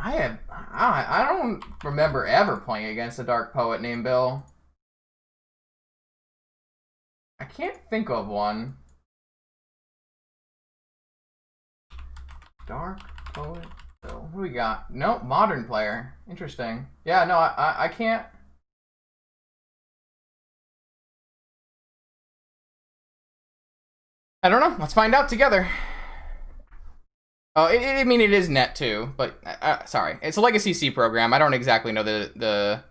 I don't remember ever playing against a dark poet named Bill. I can't think of one. Dark poet Bill. Who we got? Nope, modern player. Interesting. Yeah, no, I can't. I don't know. Let's find out together. Oh, I mean, it is net too, but sorry, it's a Legacy C program. I don't exactly know the.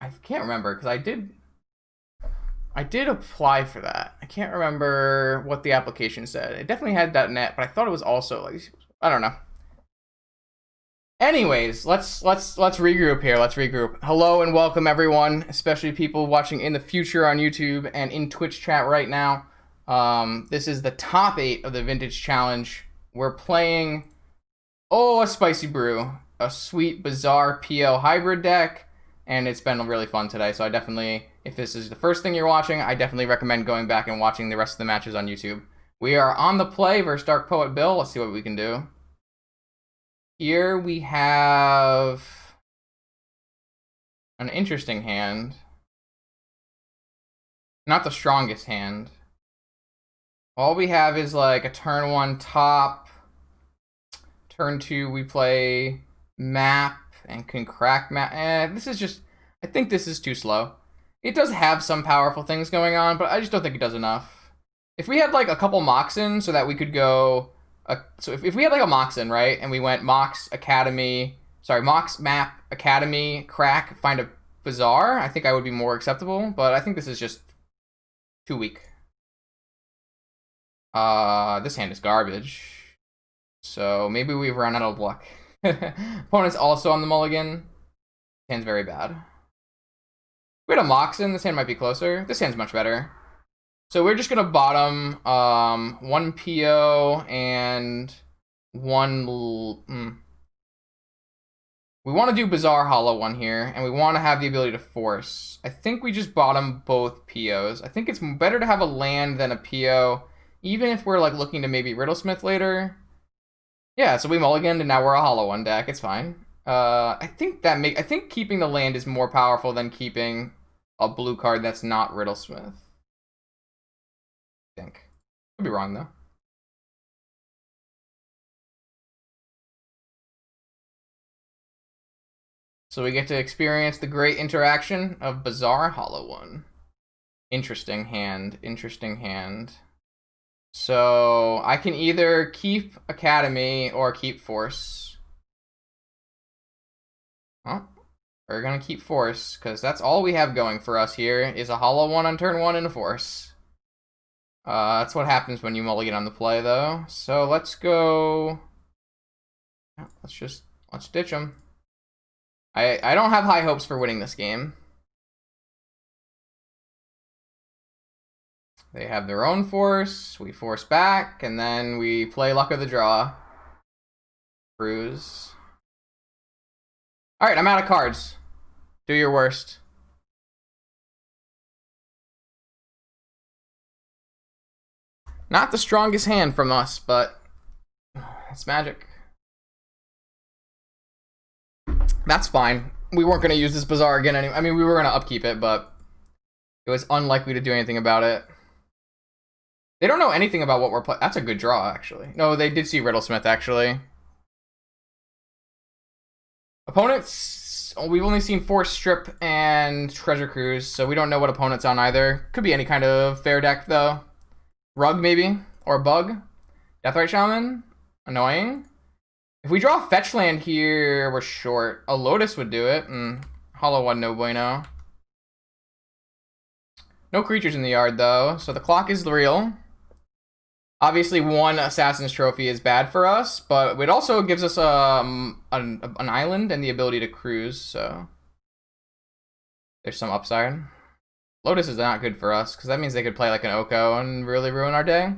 I can't remember because I did apply for that. I can't remember what the application said. It definitely had .net, but I thought it was also like I don't know. Anyways, let's regroup here. Let's regroup. Hello and welcome everyone, especially people watching in the future on YouTube and in Twitch chat right now. This is the top 8 of the Vintage Challenge. We're playing a spicy brew, a sweet bizarre PO hybrid deck, and it's been really fun today. So I definitely, if this is the first thing you're watching, I definitely recommend going back and watching the rest of the matches on YouTube. We are on the play versus Dark Poet Bill. Let's see what we can do. Here we have an interesting hand. Not the strongest hand. All we have is like a turn 1 top. Turn 2 we play map and can crack map. This is just, I think this is too slow. It does have some powerful things going on, but I just don't think it does enough. If we had like a couple Moxen so that we could go, so if we had like a Moxen, right, and we went Mox Academy, sorry, Mox Map Academy, crack, find a Bazaar, I think I would be more acceptable, but I think this is just too weak. This hand is garbage. So maybe we've run out of luck. Opponent's also on the mulligan. Hand's very bad. If we had a Moxen, this hand might be closer. This hand's much better. So we're just gonna bottom 1 PO and 1. We want to do Bizarre Hollow 1 here, and we want to have the ability to force. I think we just bottom both POs. I think it's better to have a land than a PO, even if we're like looking to maybe Riddlesmith later. Yeah, so we mulliganed and now we're a Hollow 1 deck. It's fine. I think keeping the land is more powerful than keeping a blue card that's not Riddlesmith. I think. Could be wrong though. So we get to experience the great interaction of Bizarre Hollow 1. Interesting hand. Interesting hand. So I can either keep Academy or keep Force. Well, we're gonna keep Force, because that's all we have going for us here, is a Hollow 1 on turn 1 and a Force. That's what happens when you mulligan on the play, though. So let's go... Let's ditch them. I don't have high hopes for winning this game. They have their own Force, we force back, and then we play Luck of the Draw. Cruise. Alright, I'm out of cards. Do your worst. Not the strongest hand from us, but it's Magic. That's fine. We weren't going to use this Bazaar again anyway. I mean, we were going to upkeep it, but it was unlikely to do anything about it. They don't know anything about what we're playing. That's a good draw, actually. No, they did see Riddlesmith, actually. Opponents, we've only seen Force Strip and Treasure Cruise, so we don't know what opponent's on either. Could be any kind of fair deck, though. Rug, maybe? Or Bug? Deathrite Shaman? Annoying. If we draw a fetch land here, we're short. A Lotus would do it. Hollow 1, no bueno. No creatures in the yard, though, so the clock is real. Obviously, 1 Assassin's Trophy is bad for us, but it also gives us an island and the ability to cruise, so there's some upside. Lotus is not good for us, because that means they could play like an Oko and really ruin our day.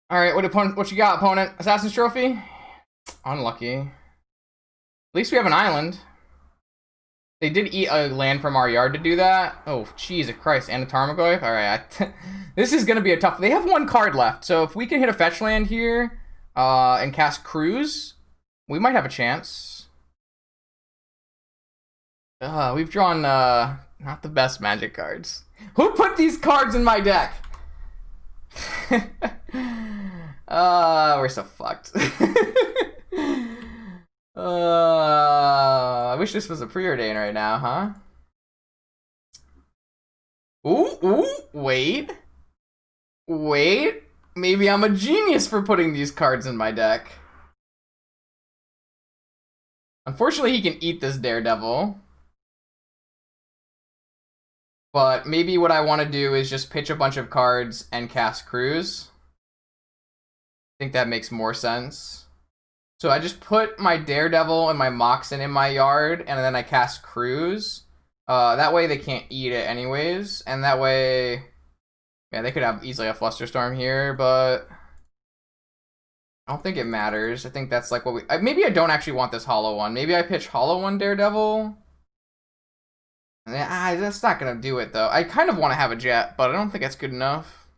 All right, what you got, opponent? Assassin's Trophy? Unlucky. At least we have an island. They did eat a land from our yard to do that. Oh, Jesus Christ, and a Tarmogoyf? Alright, this is going to be a tough... They have one card left, so if we can hit a fetch land here and cast Cruise, we might have a chance. We've drawn not the best Magic cards. Who put these cards in my deck? We're so fucked. I wish this was a preordain right now, huh? Ooh, wait. Maybe I'm a genius for putting these cards in my deck. Unfortunately, he can eat this Daredevil. But maybe what I want to do is just pitch a bunch of cards and cast Cruise. I think that makes more sense. So I just put my Daredevil and my Moxen in my yard, and then I cast Cruise. That way they can't eat it anyways, and that way... Yeah, they could have easily a Flusterstorm here, but... I don't think it matters. I think that's like what we... Maybe I don't actually want this Hollow one. Maybe I pitch Hollow one Daredevil. That's not gonna do it, though. I kind of want to have a Jet, but I don't think that's good enough.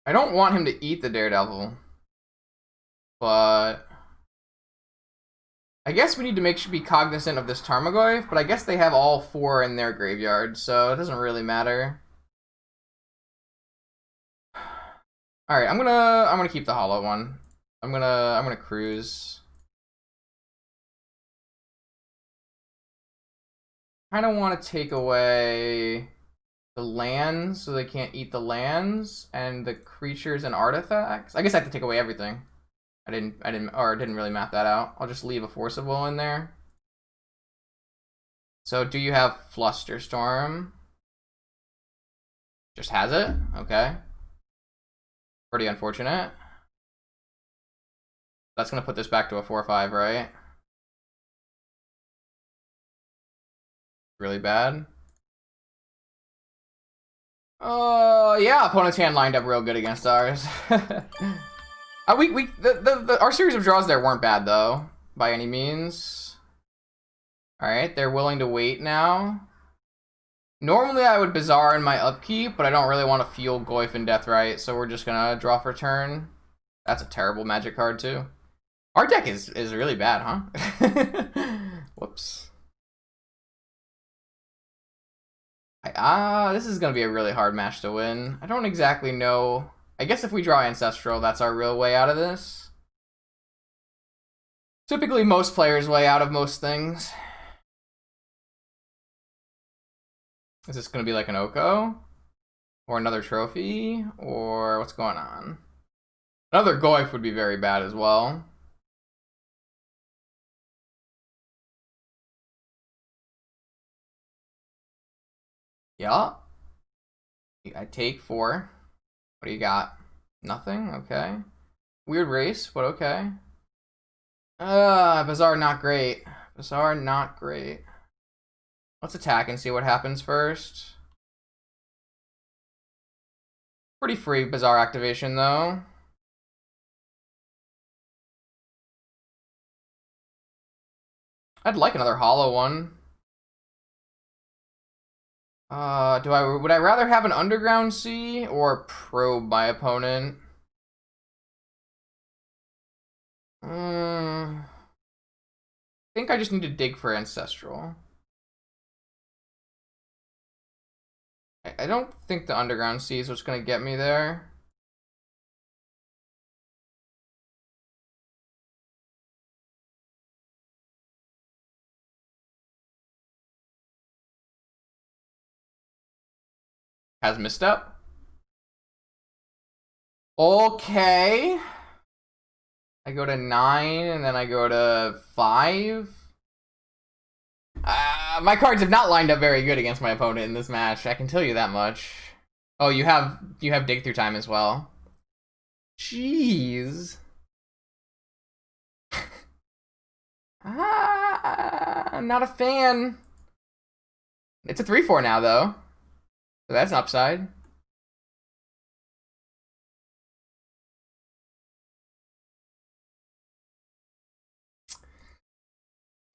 I don't want him to eat the Daredevil, but I guess we need to be cognizant of this Tarmogoyf, but I guess they have all 4 in their graveyard, so it doesn't really matter. All right, I'm gonna keep the Hollow one. I'm gonna Cruise. Kind of want to take away the lands so they can't eat the lands and the creatures and artifacts. I guess I have to take away everything. I didn't really map that out. I'll just leave a Forcible in there. So do you have Flusterstorm? Just has it? Okay. Pretty unfortunate. That's gonna put this back to a 4/5, right? Really bad. Oh, yeah, opponent's hand lined up real good against ours. Our series of draws there weren't bad, though, by any means. Alright, they're willing to wait now. Normally, I would Bazaar in my upkeep, but I don't really want to fuel Goyf and Deathrite, so we're just gonna draw for turn. That's a terrible Magic card, too. Our deck is really bad, huh? Whoops. This is going to be a really hard match to win. I don't exactly know. I guess if we draw Ancestral, that's our real way out of this. Typically, most players' way out of most things. Is this going to be like an Oko? Or another trophy? Or what's going on? Another Goyf would be very bad as well. Yeah. I take 4. What do you got? Nothing? Okay. Weird race, but okay. Bazaar not great. Bazaar not great. Let's attack and see what happens first. Pretty free Bazaar activation, though. I'd like another Hollow one. Would I rather have an Underground Sea or probe my opponent? I think I just need to dig for Ancestral. I don't think the Underground Sea is what's going to get me there. Has misstep. Okay. I go to 9 and then I go to 5. My cards have not lined up very good against my opponent in this match. I can tell you that much. Oh, you have dig through time as well. Jeez. I'm not a fan. It's a 3-4 now, though. So that's an upside.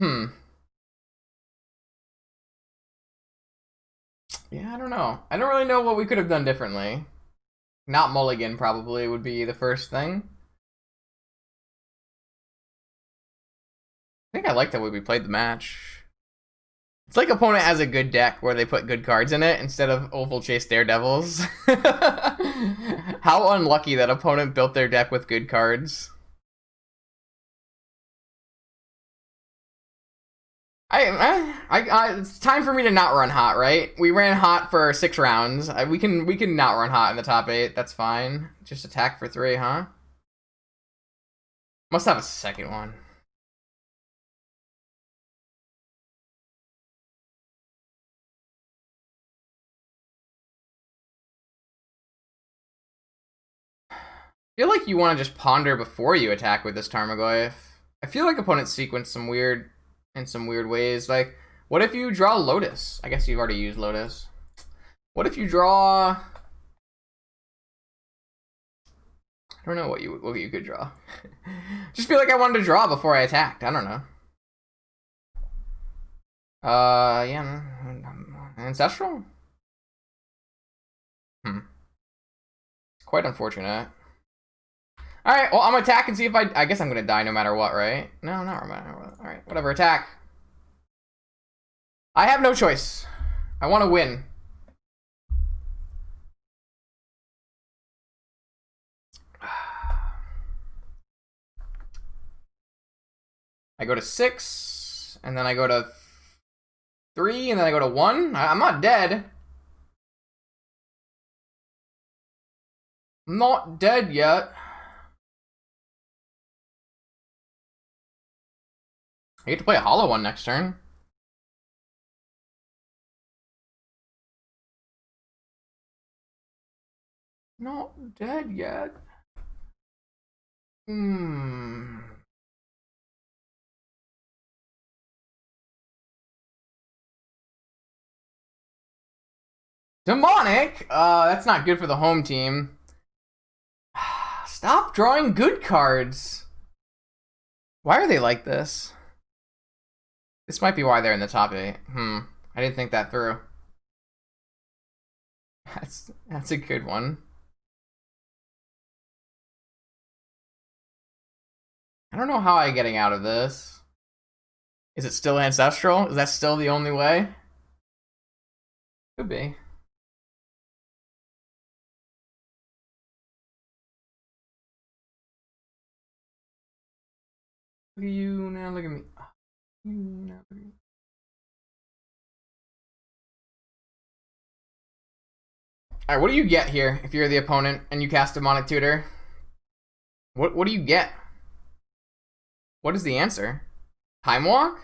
Hmm. Yeah, I don't know. I don't really know what we could have done differently. Not mulligan, probably, would be the first thing. I think I like the way we played the match. It's like opponent has a good deck where they put good cards in it instead of Oval Chase Daredevils. How unlucky that opponent built their deck with good cards. It's time for me to not run hot, right? We ran hot for 6 rounds. We can not run hot in the top 8. That's fine. Just attack for 3, huh? Must have a second one. I feel like you want to just ponder before you attack with this Tarmogoyf. I feel like opponents sequence in some weird ways. Like, what if you draw Lotus? I guess you've already used Lotus. What if you draw? I don't know what you could draw. Just feel like I wanted to draw before I attacked. I don't know. Yeah, Ancestral. Quite unfortunate. All right, well, I'm gonna attack and see if I guess I'm gonna die no matter what, right? No, not no matter what. All right, whatever. Attack. I have no choice. I want to win. I go to 6, and then I go to 3, and then I go to 1. I'm not dead. I'm not dead yet. I get to play a hollow one next turn. Not dead yet. Demonic? That's not good for the home team. Stop drawing good cards. Why are they like this? This might be why they're in the top 8. I didn't think that through. That's a good one. I don't know how I'm getting out of this. Is it still Ancestral? Is that still the only way? Could be. Look at you now, look at me. Alright, what do you get here if you're the opponent and you cast Demonic Tutor? What do you get? What is the answer? Time Walk?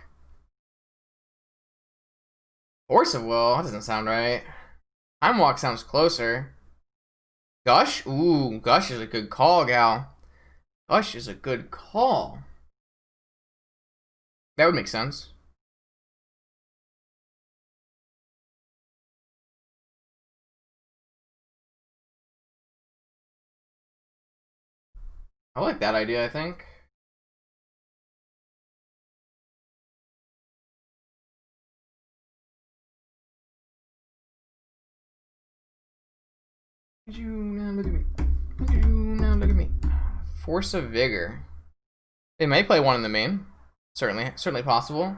Force of Will? That doesn't sound right. Time Walk sounds closer. Gush? Ooh, Gush is a good call, gal. Gush is a good call. That would make sense. I like that idea, I think. Look at you now, look at me. Look at you now, look at me. Force of Vigor. They may play one in the main. Certainly possible.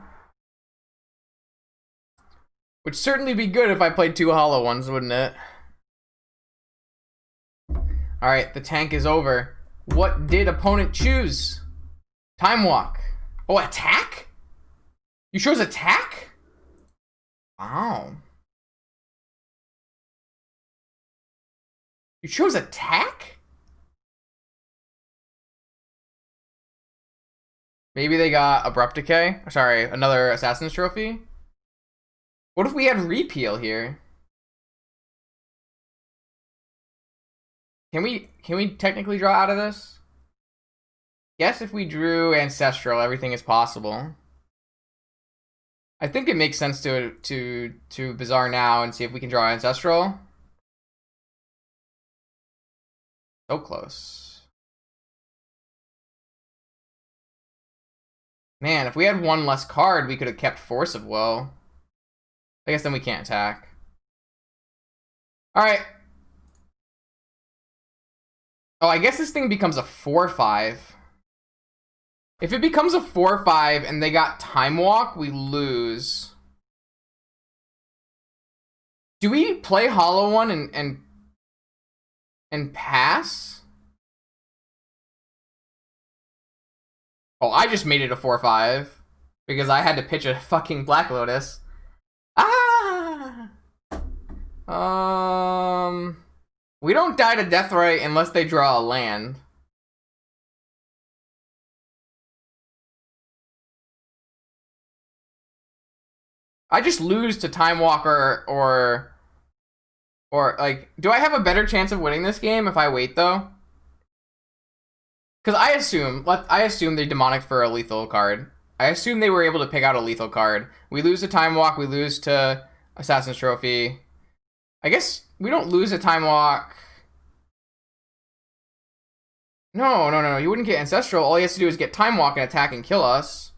Would certainly be good if I played 2 hollow ones, wouldn't it? Alright, the tank is over. What did opponent choose? Time Walk. Oh, attack? You chose attack? Wow. You chose attack? Maybe they got Abrupt Decay? Sorry, another Assassin's Trophy? What if we had Repeal here? Can we technically draw out of this? Yes, if we drew Ancestral, everything is possible. I think it makes sense to Bizarre now and see if we can draw Ancestral. So close. Man, if we had one less card, we could have kept Force of Will. I guess then we can't attack. Alright. Oh, I guess this thing becomes a 4/5. If it becomes a 4/5 and they got Time Walk, we lose. Do we play Hollow One and pass? Oh, I just made it a 4/5 because I had to pitch a fucking Black Lotus. Ah! We don't die to Deathrite unless they draw a land. I just lose to Time Walker or like, do I have a better chance of winning this game if I wait though? Because I assume they demonic for a lethal card. I assume they were able to pick out a lethal card. We lose to Time Walk, we lose to Assassin's Trophy. I guess we don't lose a Time Walk. No. You wouldn't get Ancestral. All he has to do is get Time Walk and attack and kill us.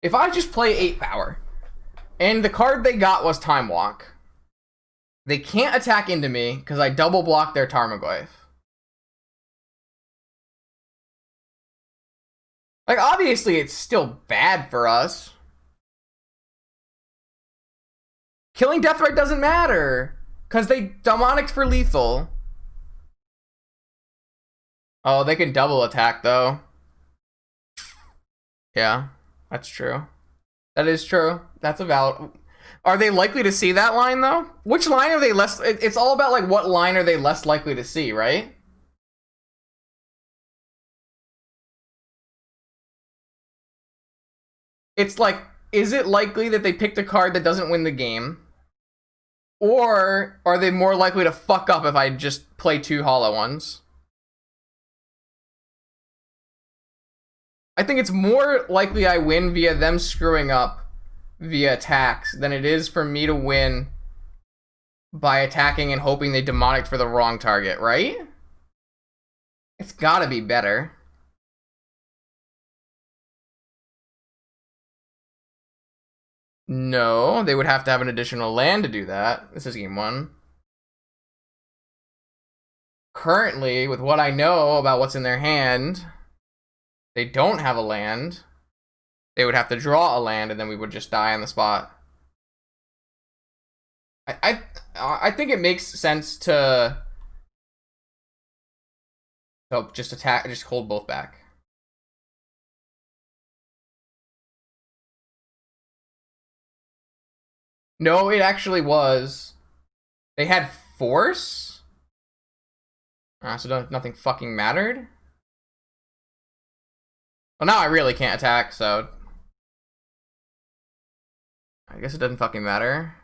If I just play 8 power, and the card they got was Time Walk, they can't attack into me because I double block their Tarmogoyf. Like, obviously, it's still bad for us. Killing Deathrite doesn't matter because they demonicked for lethal. Oh, they can double attack, though. Yeah, that's true. That is true. That's a valid... Are they likely to see that line, though? Which line are they less... It's all about, like, what line are they less likely to see, right? It's like, is it likely that they picked a card that doesn't win the game? Or are they more likely to fuck up if I just play 2 Hollow Ones? I think it's more likely I win via them screwing up via attacks than it is for me to win by attacking and hoping they demonicked for the wrong target, right? It's gotta be better. No, they would have to have an additional land to do that. This is game 1. Currently, with what I know about what's in their hand, they don't have a land. They would have to draw a land, and then we would just die on the spot. I think it makes sense to just attack, just hold both back. No, it actually was. They had force? So nothing fucking mattered? Well, now I really can't attack, so... I guess it doesn't fucking matter.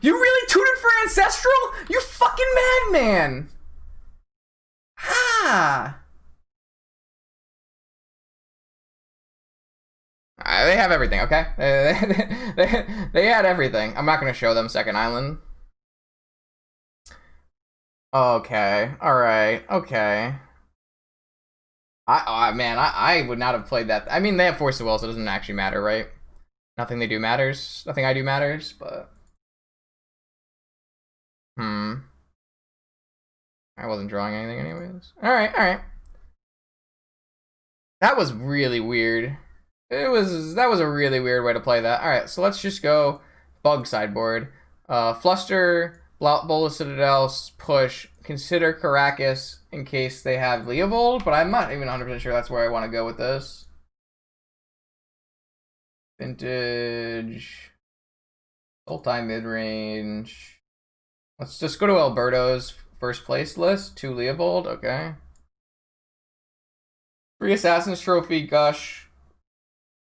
You really tuned for Ancestral? You fucking madman! Ah! They have everything, okay? They had everything. I'm not gonna show them Second Island. Okay, alright, okay. I would not have played that. I mean, they have Force of Will, so it doesn't actually matter, right? Nothing they do matters. Nothing I do matters, but... I wasn't drawing anything anyways. Alright. That was really weird. That was a really weird way to play that. Alright, so let's just go Bug sideboard. Fluster, Bola Citadel, push, consider Caracas in case they have Leovold, but I'm not even 100% sure that's where I want to go with this. Vintage, Sultai midrange. Let's just go to Alberto's first place list. 2 Leopold, okay. 3 Assassin's Trophy, Gush.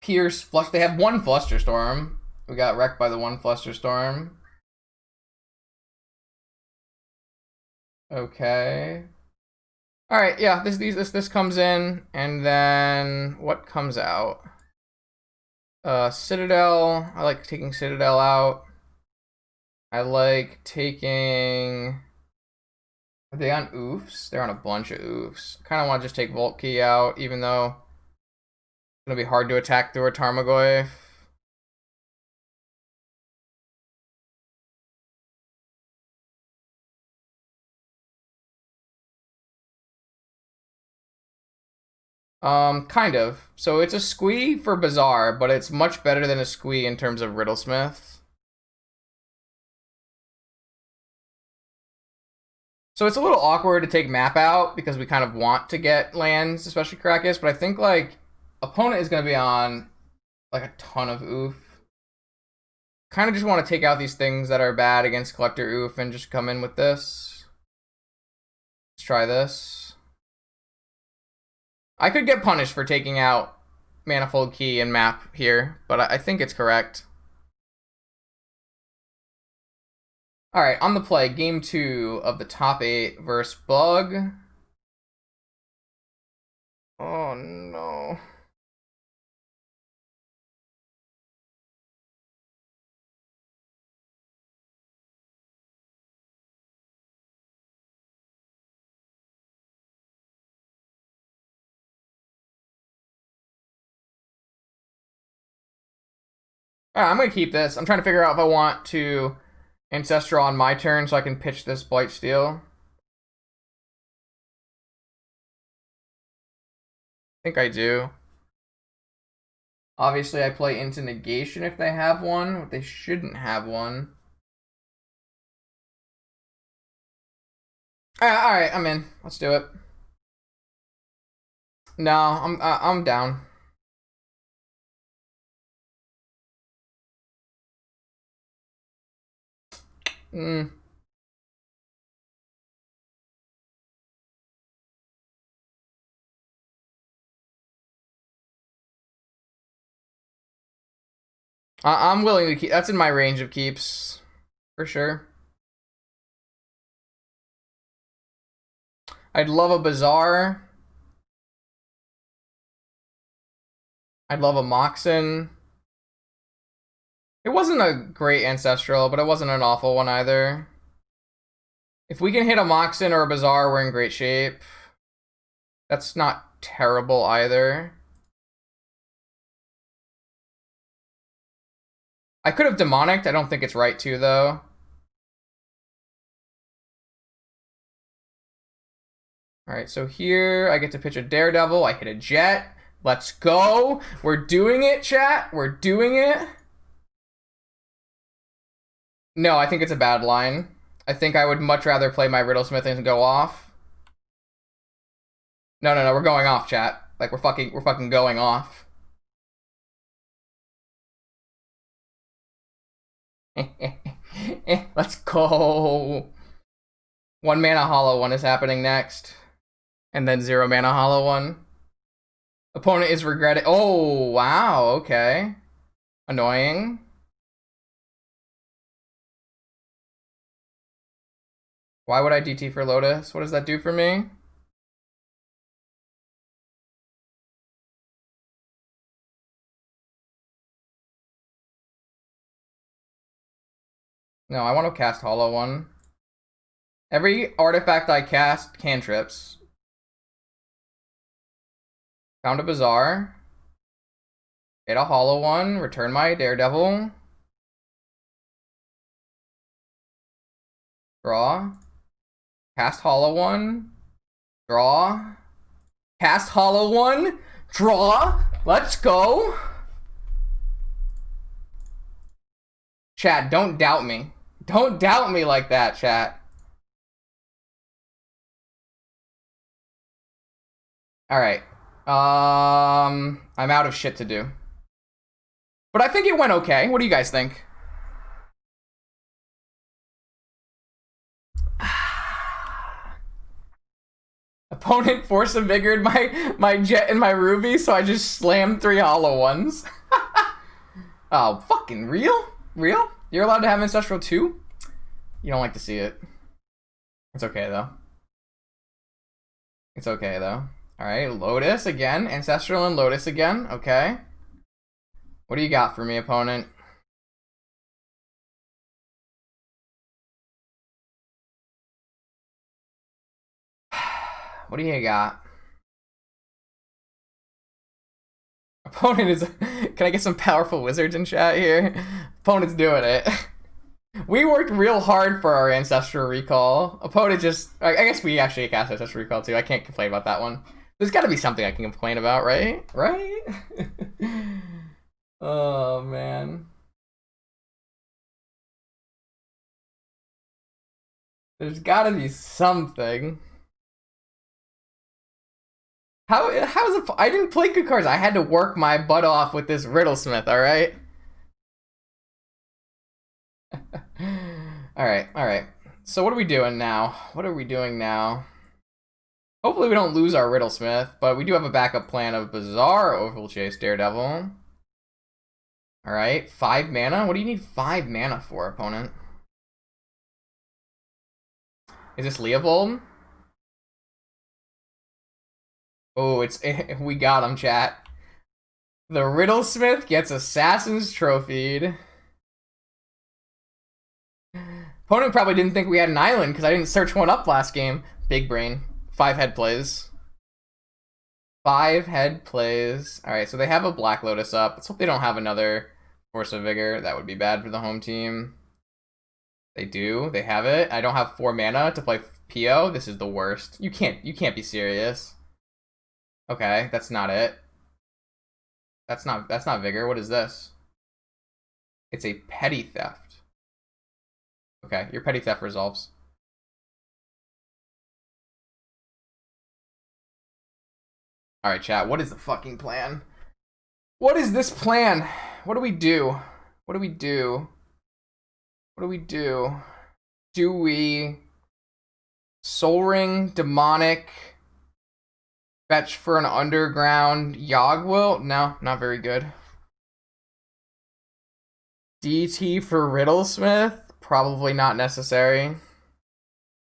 Pierce, Flush. They have 1 Flusterstorm. We got wrecked by the 1 Flusterstorm. Okay. Alright, yeah, this comes in, and then what comes out? Citadel. I like taking Citadel out. I like taking... Are they on oofs? They're on a bunch of oofs. I kind of want to just take Volt Key out, even though it's going to be hard to attack through a Tarmogoyf. Kind of. So it's a squee for Bazaar, but it's much better than a squee in terms of Riddlesmith. So it's a little awkward to take map out because we kind of want to get lands, especially Krakus, but I think like opponent is going to be on like a ton of oof. Kind of just want to take out these things that are bad against Collector oof and just come in with this. Let's try this. I could get punished for taking out Manifold Key and map here, but I think it's correct. Alright, on the play, game 2 of the top 8 versus Bug. Oh no. I'm gonna keep this. I'm trying to figure out if I want to Ancestral on my turn so I can pitch this Blightsteel. I think I do. Obviously, I play into Negation if they have one, but they shouldn't have one. Alright, I'm in. Let's do it. No, I'm down. I'm willing to keep. That's in my range of keeps, for sure. I'd love a Bazaar. I'd love a Moxen. It wasn't a great Ancestral, but it wasn't an awful one either. If we can hit a Moxen or a Bazaar, we're in great shape. That's not terrible either. I could have Demonicked. I don't think it's right to, though. Alright, so here I get to pitch a Daredevil. I hit a Jet. Let's go. We're doing it, chat. We're doing it. No, I think it's a bad line. I think I would much rather play my Riddlesmith and go off. No, we're going off, chat. Like, we're fucking going off. Let's go. 1 mana hollow one is happening next. And then 0 mana hollow one. Opponent is regretting. Oh, wow, okay. Annoying. Why would I DT for Lotus? What does that do for me? No, I want to cast Hollow one. Every artifact I cast cantrips. Found a Bazaar. Hit a Hollow one. Return my Daredevil. Draw. Cast Hollow one. Draw. Cast Hollow one. Draw. Let's go. Chat, don't doubt me. Don't doubt me like that, chat. Alright. I'm out of shit to do. But I think it went okay. What do you guys think? Opponent force of vigored my jet and my ruby, so I just slammed 3 hollow ones. Oh, fucking real? Real? You're allowed to have Ancestral too? You don't like to see it. It's okay though. It's okay though. Alright, Lotus again. Ancestral and Lotus again. Okay. What do you got for me, opponent? What do you got? Opponent is... Can I get some powerful wizards in chat here? Opponent's doing it. We worked real hard for our Ancestral Recall. Opponent just... I guess we actually cast Ancestral Recall too. I can't complain about that one. There's gotta be something I can complain about, right? Right? Oh, man. There's gotta be something. How is it? I didn't play good cards. I had to work my butt off with this Riddlesmith, alright? Alright. So what are we doing now? What are we doing now? Hopefully we don't lose our Riddlesmith, but we do have a backup plan of Bazaar, Oval-Chase, Daredevil. Alright, 5 mana? What do you need 5 mana for, opponent? Is this Leovold? Oh, we got him, chat. The Riddlesmith gets Assassin's Trophied. Opponent probably didn't think we had an island because I didn't search one up last game. Big brain. 5 head plays. 5 head plays. Alright, so they have a Black Lotus up. Let's hope they don't have another Force of Vigor. That would be bad for the home team. They do. They have it. I don't have 4 mana to play PO. This is the worst. You can't be serious. Okay, that's not it. That's not Vigor. What is this? It's a Petty Theft. Okay, your Petty Theft resolves. Alright, chat, what is the fucking plan? What is this plan? What do we do? What do we do? What do we do? Do we Soul Ring, Demonic, fetch for an underground Yogwill? No, not very good. DT for Riddlesmith? Probably not necessary.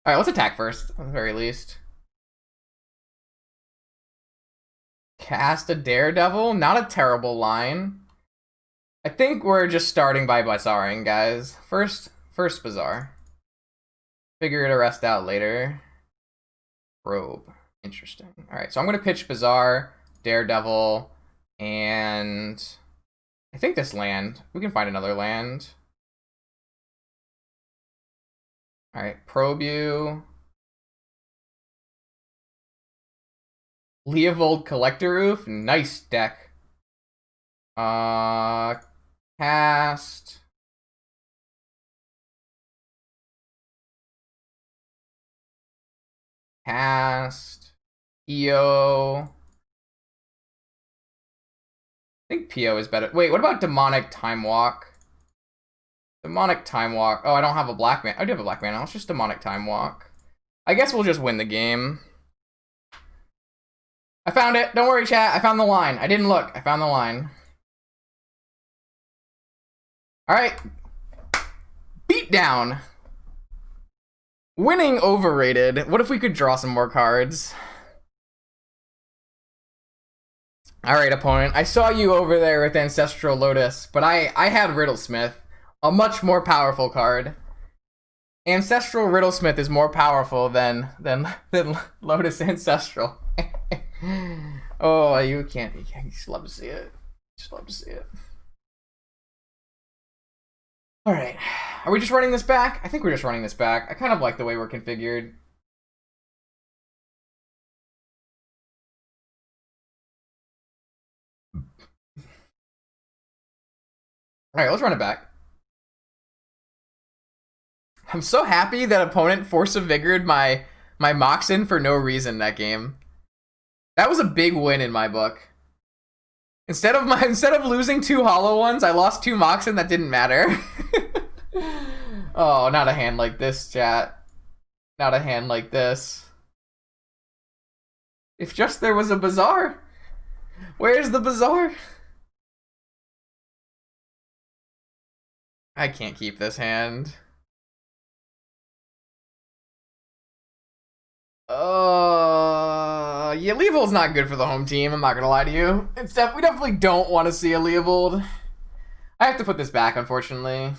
Alright, let's attack first, at the very least. Cast a Daredevil? Not a terrible line. I think we're just starting by Bazaring, guys. First Bazaar. Figure the rest out later. Probe. Interesting. Alright, so I'm going to pitch Bazaar, Daredevil, and I think this land. We can find another land. Alright, probe you. Leovold Collector Roof. Nice deck. Cast. EO. I think PO is better. Wait, what about Demonic Time Walk? Demonic Time Walk. Oh, I don't have a black man. I do have a black man. Let's just Demonic Time Walk. I guess we'll just win the game. I found it. Don't worry, chat. I found the line. I didn't look. I found the line. Alright. Beatdown. Winning overrated. What if we could draw some more cards? Alright, opponent. I saw you over there with Ancestral Lotus, but I had Riddlesmith. A much more powerful card. Ancestral Riddlesmith is more powerful than Lotus Ancestral. Oh, you can't. You just love to see it. Just love to see it. Alright. Are we just running this back? I think we're just running this back. I kind of like the way we're configured. Alright, let's run it back. I'm so happy that opponent Force of Vigored my Moxen for no reason that game. That was a big win in my book. Instead of losing 2 hollow ones, I lost 2 Moxen that didn't matter. Oh, not a hand like this, chat. Not a hand like this. If just there was a bazaar. Where's the bazaar? I can't keep this hand. Yeah, Leovold's not good for the home team, I'm not gonna lie to you. We definitely don't want to see a Leovold. I have to put this back, unfortunately.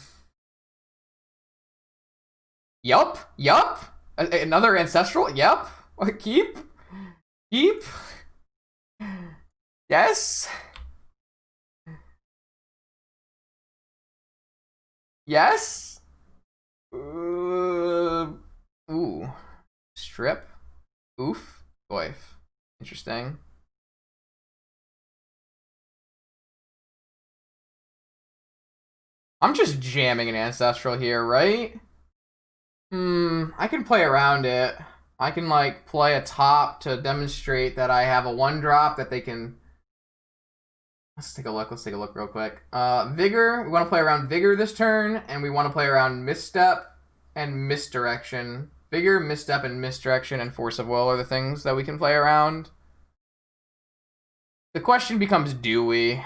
Yup. Another ancestral? Yup. Keep. Yes. Yes. Ooh. Strip. Oof. Goif. Interesting. I'm just jamming an ancestral here, right? I can play around it. I can, like, play a top to demonstrate that I have a 1-drop that they can... Let's take a look real quick. Vigor, we want to play around Vigor this turn, and we want to play around Misstep and Misdirection. Vigor, Misstep, and Misdirection, and Force of Will are the things that we can play around. The question becomes, do we?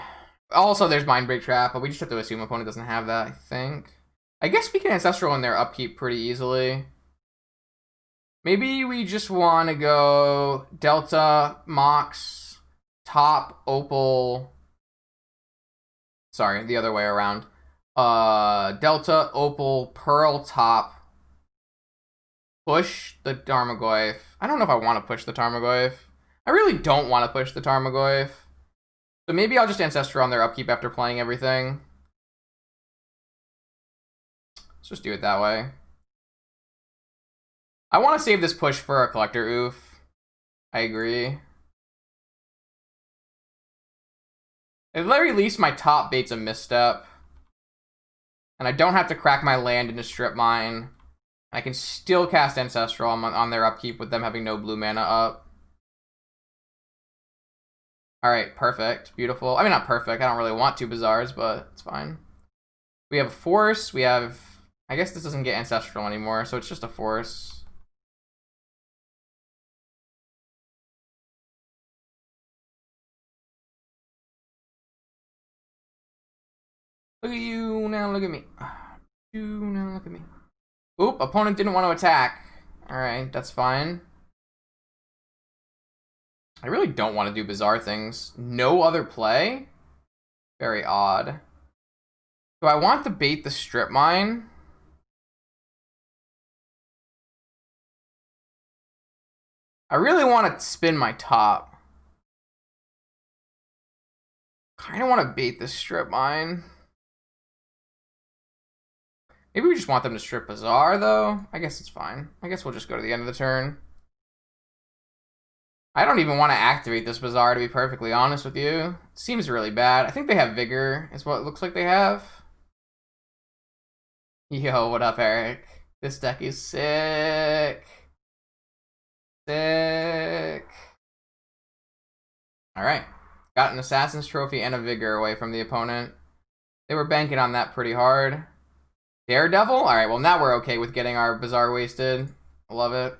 Also, there's Mind Break Trap, but we just have to assume opponent doesn't have that, I think. I guess we can Ancestral in their upkeep pretty easily. Maybe we just want to go Delta, Mox, top, Opal... Sorry, the other way around. Delta, Opal, Pearl, top. Push the Tarmogoyf. I don't know if I want to push the Tarmogoyf. I really don't want to push the Tarmogoyf. So maybe I'll just Ancestral on their upkeep after playing everything. Let's just do it that way. I want to save this push for a Collector Oof. I agree. At the very least, my top baits a Misstep. And I don't have to crack my land into Strip Mine. I can still cast Ancestral on their upkeep with them having no blue mana up. Alright, perfect. Beautiful. I mean, not perfect. I don't really want 2 Bazaars, but it's fine. We have Force. We have... I guess this doesn't get Ancestral anymore, so it's just a Force. Look at you, now look at me. You, now look at me. Oop, opponent didn't want to attack. Alright, that's fine. I really don't want to do bizarre things. No other play? Very odd. Do I want to bait the Strip Mine? I really want to spin my top. Kind of want to bait the Strip Mine. Maybe we just want them to strip Bazaar, though. I guess it's fine. I guess we'll just go to the end of the turn. I don't even want to activate this Bazaar, to be perfectly honest with you. It seems really bad. I think they have Vigor, is what it looks like they have. Yo, what up, Eric? This deck is sick. Sick. Alright. Got an Assassin's Trophy and a Vigor away from the opponent. They were banking on that pretty hard. Daredevil? Alright, well now we're okay with getting our Bazaar wasted. Love it.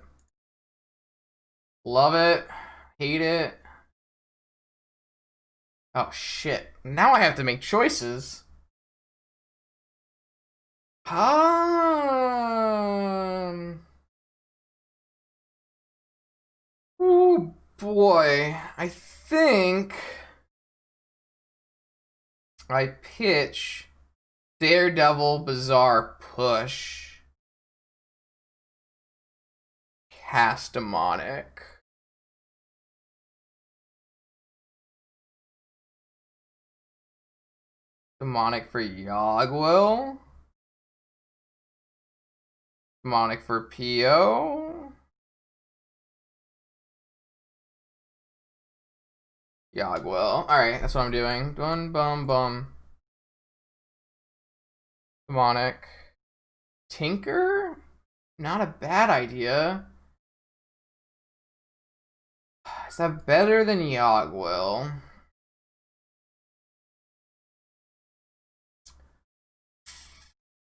Love it. Hate it. Oh, shit. Now I have to make choices. Oh, boy. I think I pitch Daredevil, Bazaar, push. Cast Demonic. Demonic for Yogwill. Demonic for PO. Yogwill. Alright, that's what I'm doing. Dun bum bum. Demonic. Tinker? Not a bad idea. Is that better than Yogwill?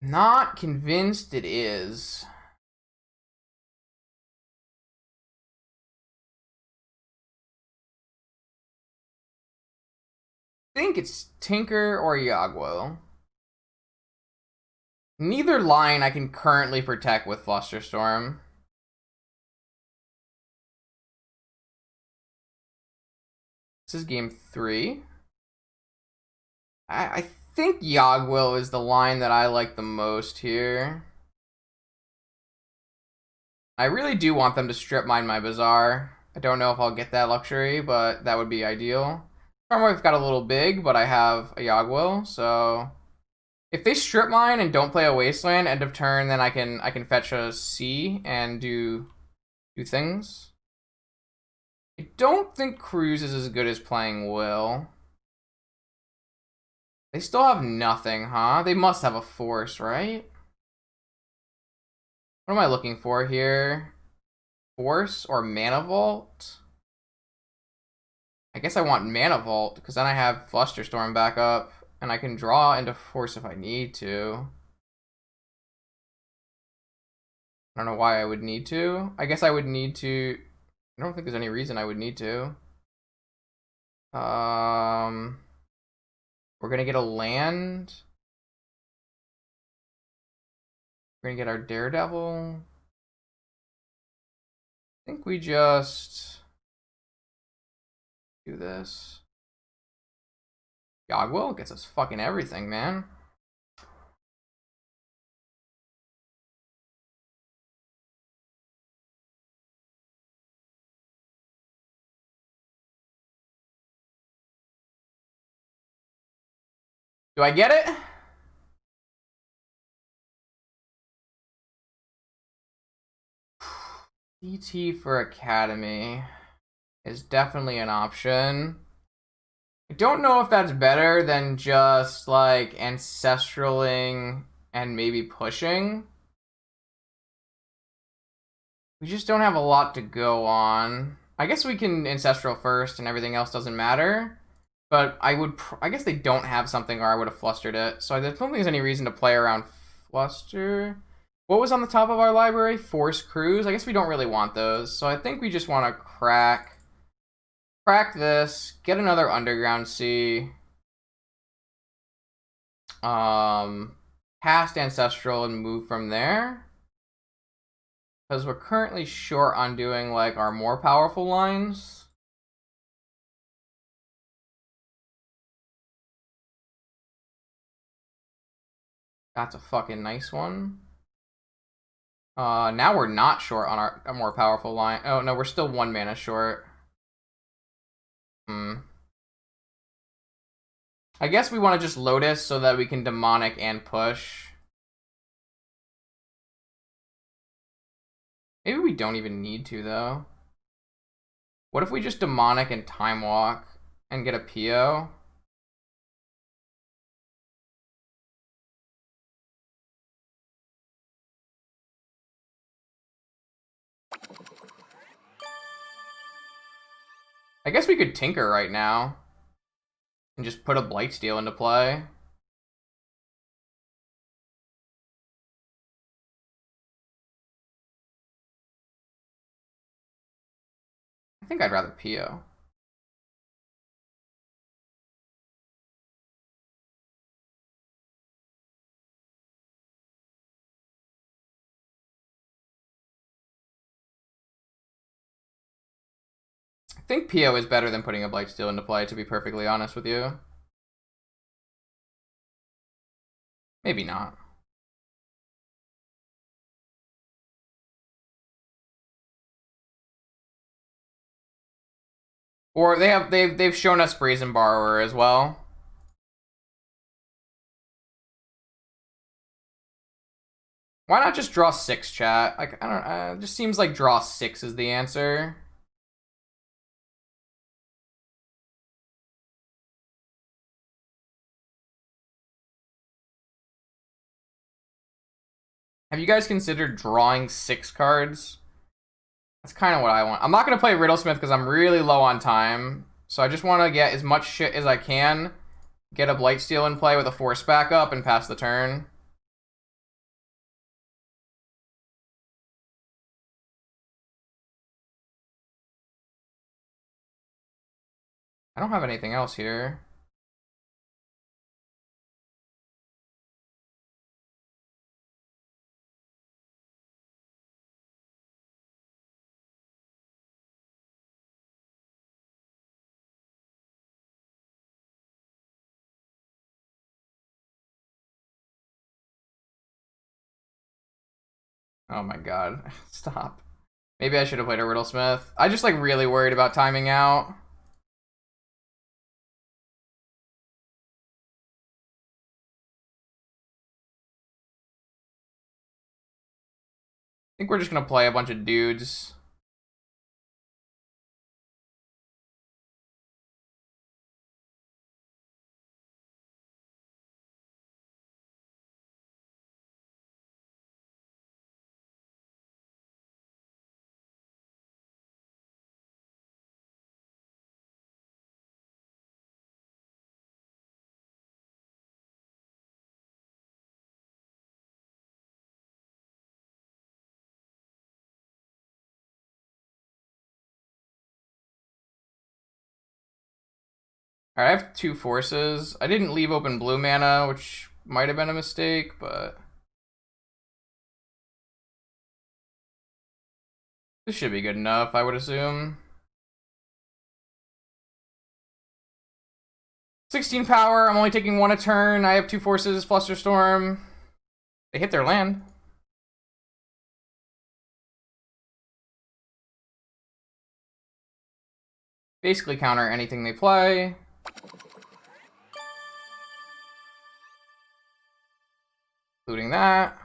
Not convinced it is. think it's Tinker or Yagwell. Neither line I can currently protect with Flusterstorm. This is game 3. I think Yagwell is the line that I like the most here. I really do want them to strip mine my Bazaar. I don't know if I'll get that luxury, but that would be ideal. Farmwork's got a little big, but I have a Yagwell, so if they strip mine and don't play a Wasteland end of turn, then I can fetch a C and do things. I don't think Cruise is as good as playing Will. They still have nothing, huh? They must have a Force, right? What am I looking for here? Force or Mana Vault? I guess I want Mana Vault, because then I have Flusterstorm back up, and I can draw into Force if I need to. I don't know why I would need to. I guess I would need to... I don't think there's any reason I would need to. We're gonna get a land. We're gonna get our Daredevil. I think we just do this. Yagwell gets us fucking everything, man. Do I get it? DT for Academy is definitely an option. I don't know if that's better than just like ancestraling and maybe pushing. We just don't have a lot to go on. I guess we can ancestral first and everything else doesn't matter. But I guess they don't have something or I would have flustered it. So I don't think there's any reason to play around fluster. What was on the top of our library? Force Cruise? I guess we don't really want those. So I think we just want to crack this, get another Underground Sea. Past Ancestral and move from there. Because we're currently short on doing like our more powerful lines. That's a fucking nice one. Now we're not short on our more powerful line. Oh, no, we're still 1 mana short. I guess we want to just Lotus so that we can Demonic and push. Maybe we don't even need to, though. What if we just Demonic and Time Walk and get a PO? I guess we could Tinker right now and just put a Blightsteel into play. I think I'd rather PO. I think PO is better than putting a Blightsteel into play, to be perfectly honest with you. Maybe not. Or they've shown us Brazen Borrower as well. Why not just draw 6, chat? Like, I don't it just seems like draw 6 is the answer. Have you guys considered drawing 6 cards? That's kind of what I want. I'm not going to play Riddlesmith because I'm really low on time. So I just want to get as much shit as I can. Get a Blightsteel in play with a Force backup and pass the turn. I don't have anything else here. Oh my god. Stop. Maybe I should have played a Riddlesmith. I just like really worried about timing out. I think we're just gonna play a bunch of dudes. Alright, I have 2 forces. I didn't leave open blue mana, which might have been a mistake, but this should be good enough, I would assume. 16 power, I'm only taking 1 a turn. I have 2 forces, Flusterstorm. They hit their land. Basically counter anything they play. Including that.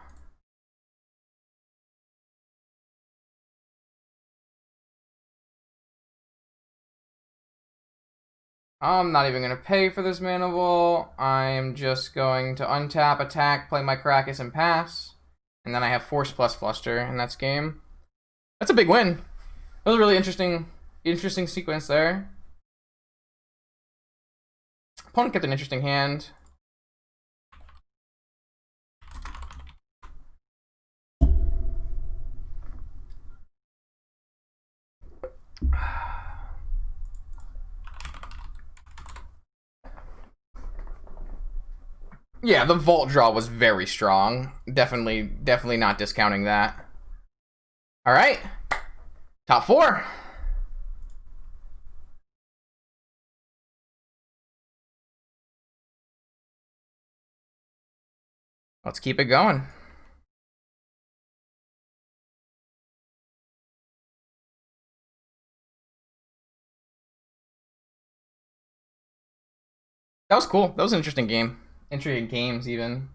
I'm not even going to pay for this mana ball. I'm just going to untap, attack, play my Krakus, and pass. And then I have Force plus Fluster, and that's game. That's a big win. That was a really interesting sequence there. Opponent kept an interesting hand. Yeah, the vault draw was very strong. Definitely not discounting that. All right, top 4. Let's keep it going. That was cool. That was an interesting game. Interesting games, even.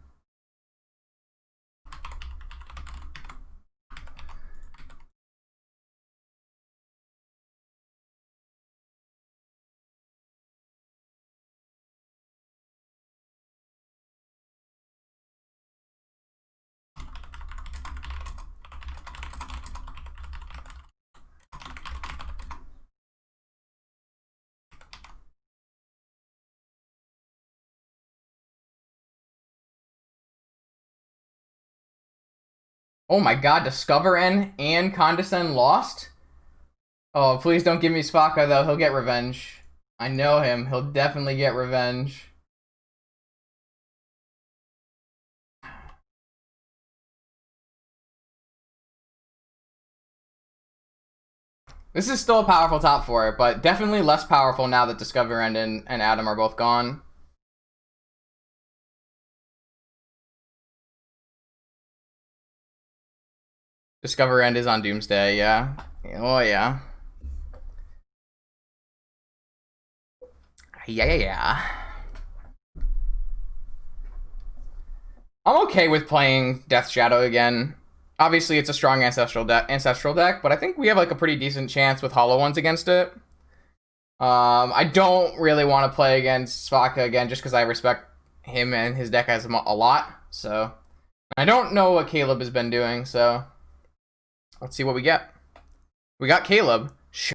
Oh my god, Discover N and Condescend lost? Oh, please don't give me Spaka, though. He'll get revenge. I know him. He'll definitely get revenge. This is still a powerful top 4, but definitely less powerful now that Discover End and Adam are both gone. Discover End is on Doomsday, yeah. Oh, yeah. Yeah. I'm okay with playing Death Shadow again. Obviously, it's a strong ancestral deck, but I think we have like a pretty decent chance with Hollow Ones against it. I don't really want to play against Svaka again just because I respect him and his deck as a lot. So I don't know what Caleb has been doing, so let's see what we get. We got Caleb.